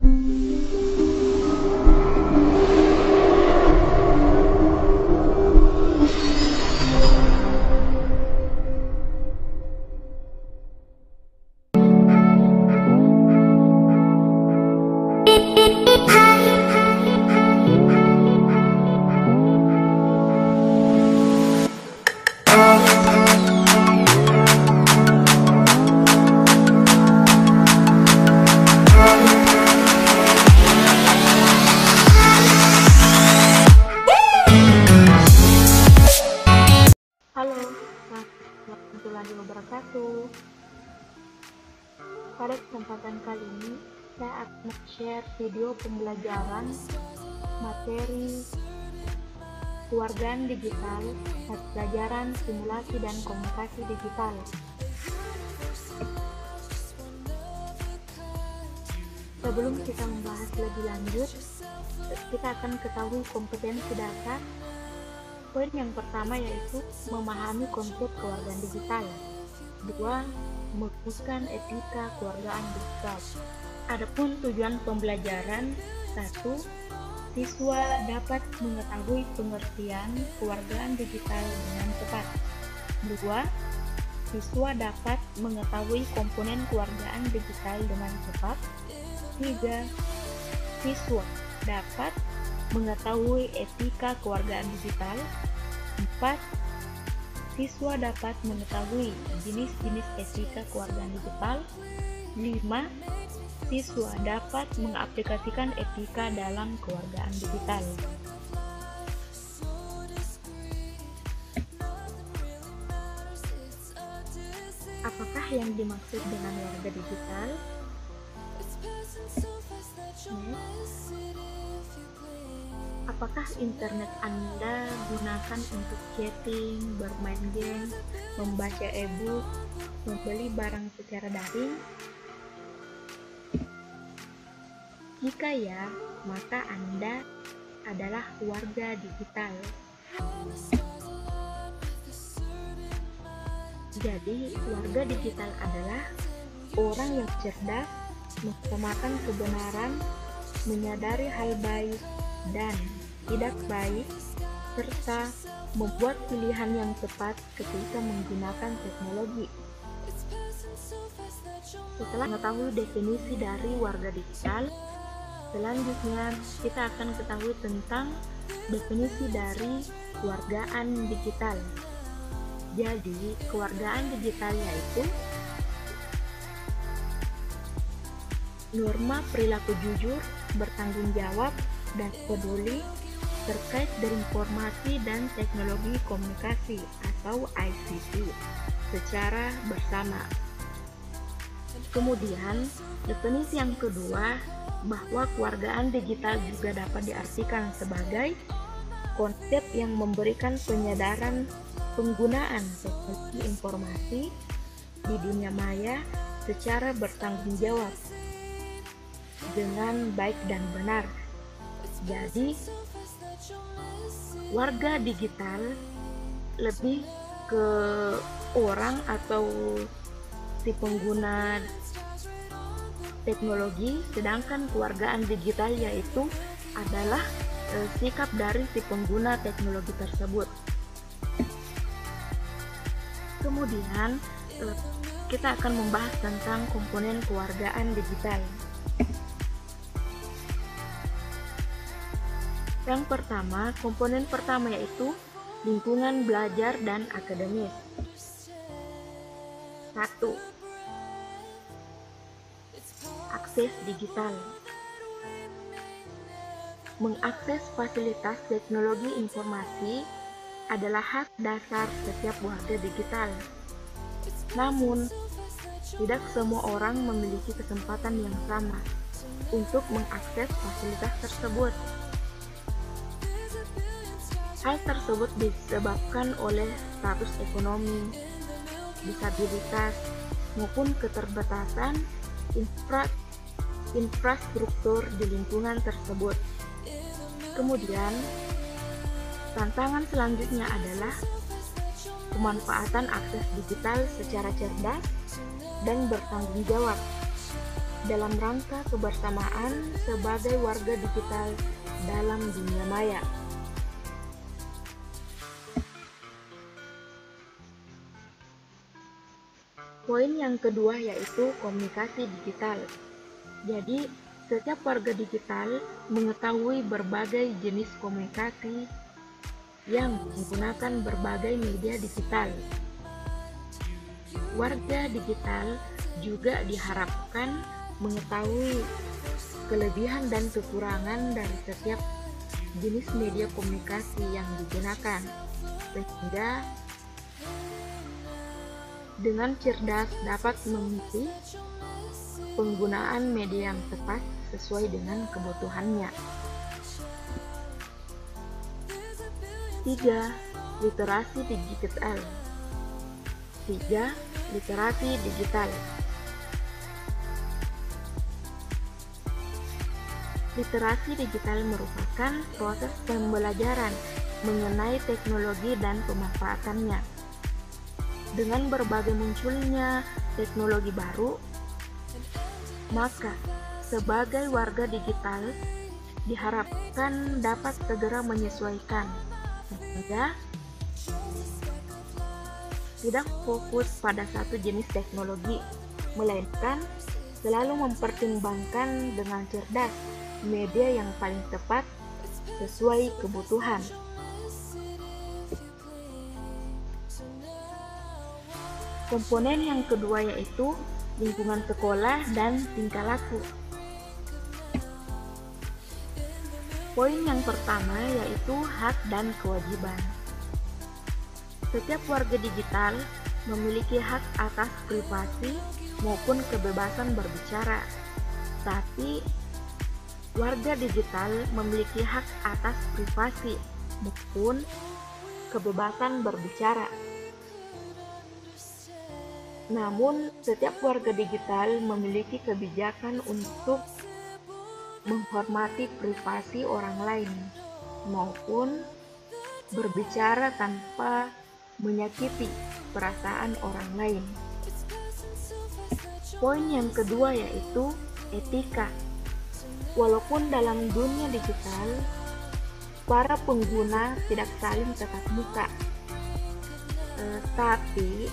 Halo, warahmatullahi wabarakatuh. Pada kesempatan kali ini, saya akan share video pembelajaran materi kewargaan digital, pelajaran simulasi dan komunikasi digital. Sebelum kita membahas lebih lanjut, kita akan ketahui kompetensi dasar. Poin yang pertama yaitu memahami konsep kewargaan digital. 2. Merumuskan etika kewargaan digital. Adapun tujuan pembelajaran: 1. Siswa dapat mengetahui pengertian kewargaan digital dengan tepat. 2. Siswa dapat mengetahui komponen kewargaan digital dengan tepat. 3. Siswa dapat mengetahui etika kewargaan digital. 4. Siswa dapat mengetahui jenis-jenis etika kewargaan digital. 5. Siswa dapat mengaplikasikan etika dalam kewargaan digital. Apakah yang dimaksud dengan warga digital? Apakah internet Anda gunakan untuk chatting, bermain game, membaca e-book, membeli barang secara daring? Jika ya, maka Anda adalah warga digital. Jadi, warga digital adalah orang yang cerdas, mengutamakan kebenaran, menyadari hal baik dan tidak baik, serta membuat pilihan yang tepat ketika menggunakan teknologi. Setelah mengetahui definisi dari warga digital, selanjutnya kita akan ketahui tentang definisi dari kewargaan digital. Jadi, kewargaan digital yaitu norma perilaku jujur, bertanggung jawab, dan peduli terkait dengan informasi dan teknologi komunikasi atau ICT secara bersama. Kemudian, definisi yang kedua, bahwa kewargaan digital juga dapat diartikan sebagai konsep yang memberikan penyadaran penggunaan teknologi informasi di dunia maya secara bertanggung jawab dengan baik dan benar. Jadi, warga digital lebih ke orang atau si pengguna teknologi, sedangkan kewargaan digital yaitu adalah sikap dari si pengguna teknologi tersebut. Kemudian kita akan membahas tentang komponen kewargaan digital. Yang pertama, komponen pertama yaitu lingkungan belajar dan akademis. 1. Akses digital. Mengakses fasilitas teknologi informasi adalah hak dasar setiap warga digital. Namun, tidak semua orang memiliki kesempatan yang sama untuk mengakses fasilitas tersebut. Hal tersebut disebabkan oleh status ekonomi, disabilitas, maupun keterbatasan infrastruktur di lingkungan tersebut. Kemudian, tantangan selanjutnya adalah pemanfaatan akses digital secara cerdas dan bertanggung jawab. dalam rangka kebersamaan sebagai warga digital dalam dunia maya. Poin yang kedua yaitu komunikasi digital. Jadi, setiap warga digital mengetahui berbagai jenis komunikasi yang menggunakan berbagai media digital. Warga digital juga diharapkan mengetahui kelebihan dan kekurangan dari setiap jenis media komunikasi yang digunakan, sehingga dengan cerdas dapat memilih penggunaan media yang tepat sesuai dengan kebutuhannya. 3. Literasi digital. 3. Literasi digital. Literasi digital merupakan proses pembelajaran mengenai teknologi dan pemanfaatannya. Dengan berbagai munculnya teknologi baru, maka sebagai warga digital diharapkan dapat segera menyesuaikan, sehingga tidak fokus pada satu jenis teknologi, melainkan selalu mempertimbangkan dengan cerdas media yang paling tepat sesuai kebutuhan. Komponen yang kedua yaitu lingkungan sekolah dan tingkah laku. Poin yang pertama yaitu hak dan kewajiban. Setiap warga digital memiliki hak atas privasi maupun kebebasan berbicara. Tapi warga digital memiliki hak atas privasi maupun kebebasan berbicara. Namun, setiap warga digital memiliki kebijakan untuk menghormati privasi orang lain maupun berbicara tanpa menyakiti perasaan orang lain. Poin yang kedua yaitu etika. Walaupun dalam dunia digital, para pengguna tidak saling tatap muka, tapi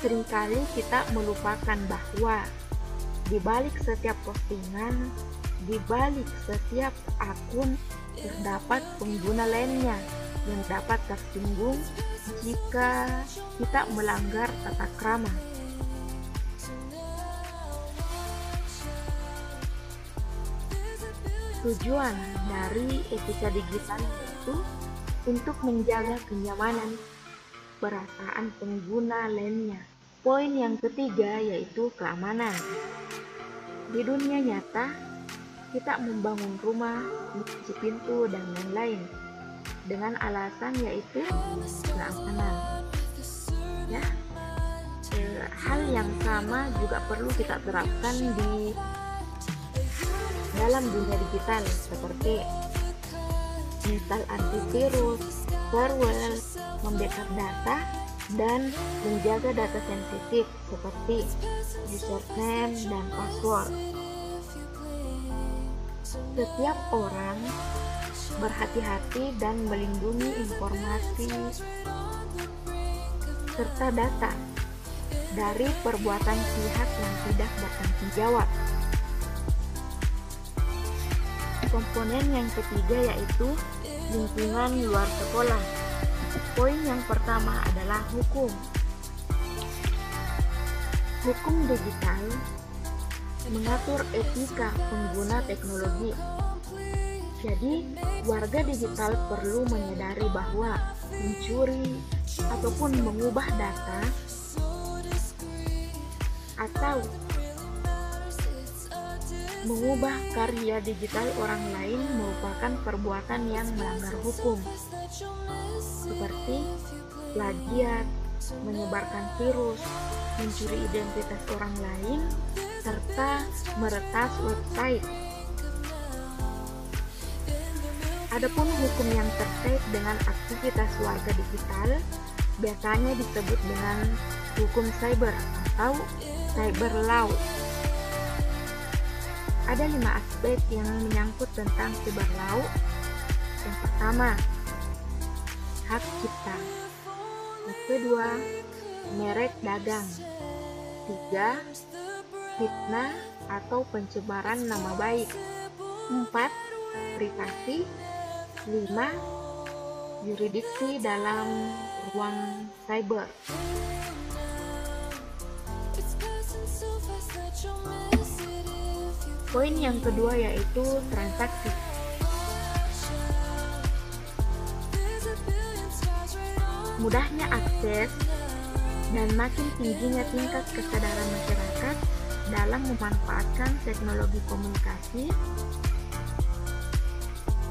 seringkali kita melupakan bahwa di balik setiap postingan, di balik setiap akun terdapat pengguna lainnya yang dapat tersinggung jika kita melanggar tata krama. Tujuan dari etika digital itu untuk menjaga kenyamanan perasaan pengguna lainnya. Poin yang ketiga yaitu keamanan. Di dunia nyata, kita membangun rumah, mencuci pintu, dan lain-lain dengan alasan yaitu keamanan. Ya, hal yang sama juga perlu kita terapkan di dalam dunia digital seperti install antivirus, firewall, membackup data, dan menjaga data sensitif seperti username dan password. Setiap orang berhati-hati dan melindungi informasi serta data dari perbuatan pihak yang tidak bertanggung jawab. Komponen yang ketiga yaitu lingkungan luar sekolah. Poin yang pertama adalah hukum. Hukum digital mengatur etika pengguna teknologi. Jadi, warga digital perlu menyadari bahwa mencuri ataupun mengubah data atau mengubah karya digital orang lain merupakan perbuatan yang melanggar hukum, seperti plagiat, menyebarkan virus, mencuri identitas orang lain, serta meretas website. Adapun hukum yang terkait dengan aktivitas warga digital biasanya disebut dengan hukum cyber atau cyber law. Ada 5 aspek yang menyangkut tentang cyber law. Yang pertama, hak cipta. Yang kedua, merek dagang. 3, fitnah atau pencemaran nama baik. 4, privasi. 5, yurisdiksi dalam ruang cyber. Poin yang kedua yaitu transaksi. Mudahnya akses dan makin tingginya tingkat kesadaran masyarakat dalam memanfaatkan teknologi komunikasi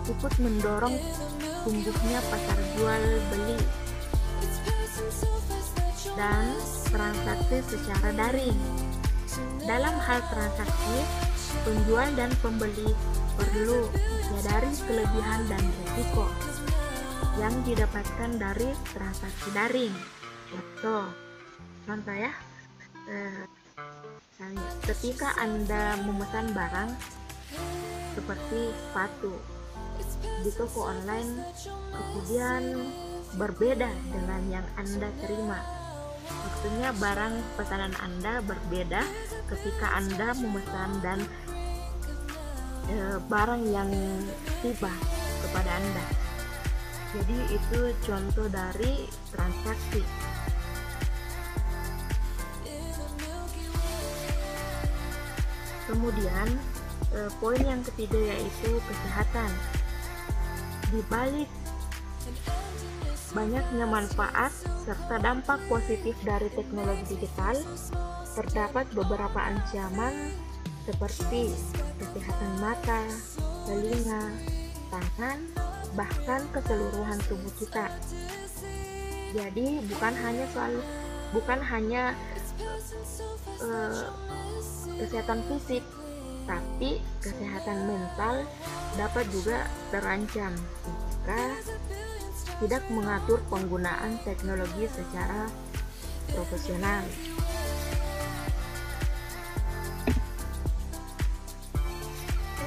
ikut mendorong tumbuhnya pasar jual beli dan transaksi secara daring. Dalam hal transaksi, penjual dan pembeli perlu menyadari kelebihan dan risiko yang didapatkan dari transaksi daring. Contoh ya, ketika Anda memesan barang seperti sepatu di toko online, kemudian berbeda dengan yang Anda terima. Maksudnya barang pesanan Anda berbeda ketika Anda memesan dan barang yang tiba kepada Anda. Jadi itu contoh dari transaksi. Kemudian poin yang ketiga yaitu kesehatan. Di balik banyaknya manfaat serta dampak positif dari teknologi digital, terdapat beberapa ancaman seperti kesehatan mata, telinga, tangan, bahkan keseluruhan tubuh kita. Jadi bukan hanya kesehatan fisik, tapi kesehatan mental dapat juga terancam jika tidak mengatur penggunaan teknologi secara profesional.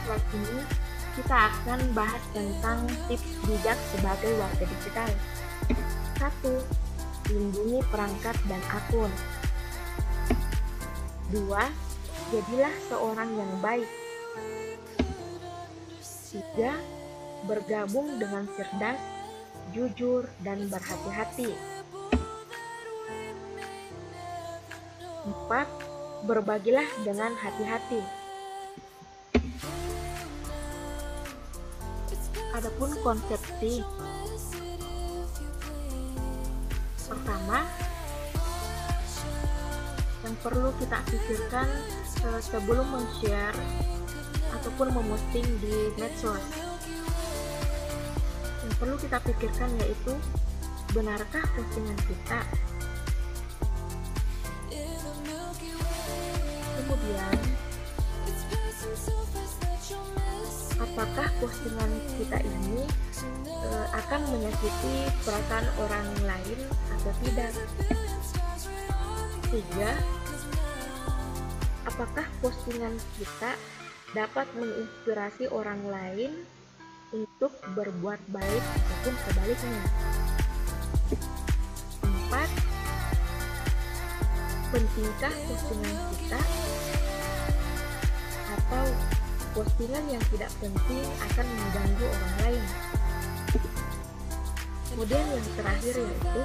Kali ini kita akan bahas tentang tips bijak sebagai warga digital. 1. Lindungi perangkat dan akun. 2. Jadilah seorang yang baik. 3. Bergabung dengan cerdas, jujur, dan berhati-hati. 4. Berbagilah dengan hati-hati. Adapun konsepsi pertama yang perlu kita pikirkan sebelum men-share ataupun memposting di medsos, yang perlu kita pikirkan yaitu benarkah postingan kita. Kemudian apakah postingan kita ini akan menyakiti perasaan orang lain atau tidak. 3. Apakah postingan kita dapat menginspirasi orang lain untuk berbuat baik ataupun sebaliknya. 4. Pentingkah postingan kita atau postingan yang tidak penting akan mengganggu orang lain. Kemudian yang terakhir yaitu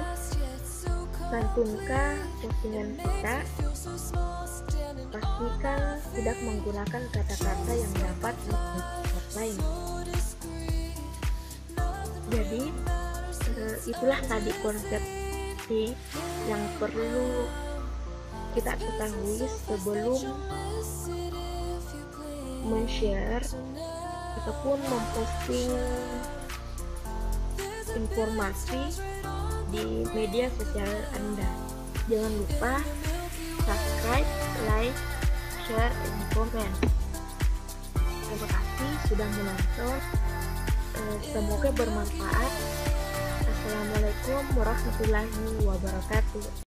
santunkah postingan kita, pastikan tidak menggunakan kata-kata yang dapat menyakiti orang lain. Jadi itulah tadi konsep yang perlu kita ketahui sebelum men-share ataupun memposting informasi di media sosial Anda. Jangan lupa subscribe, like, share, dan komen. Terima kasih sudah menonton. Semoga bermanfaat. Assalamualaikum warahmatullahi wabarakatuh.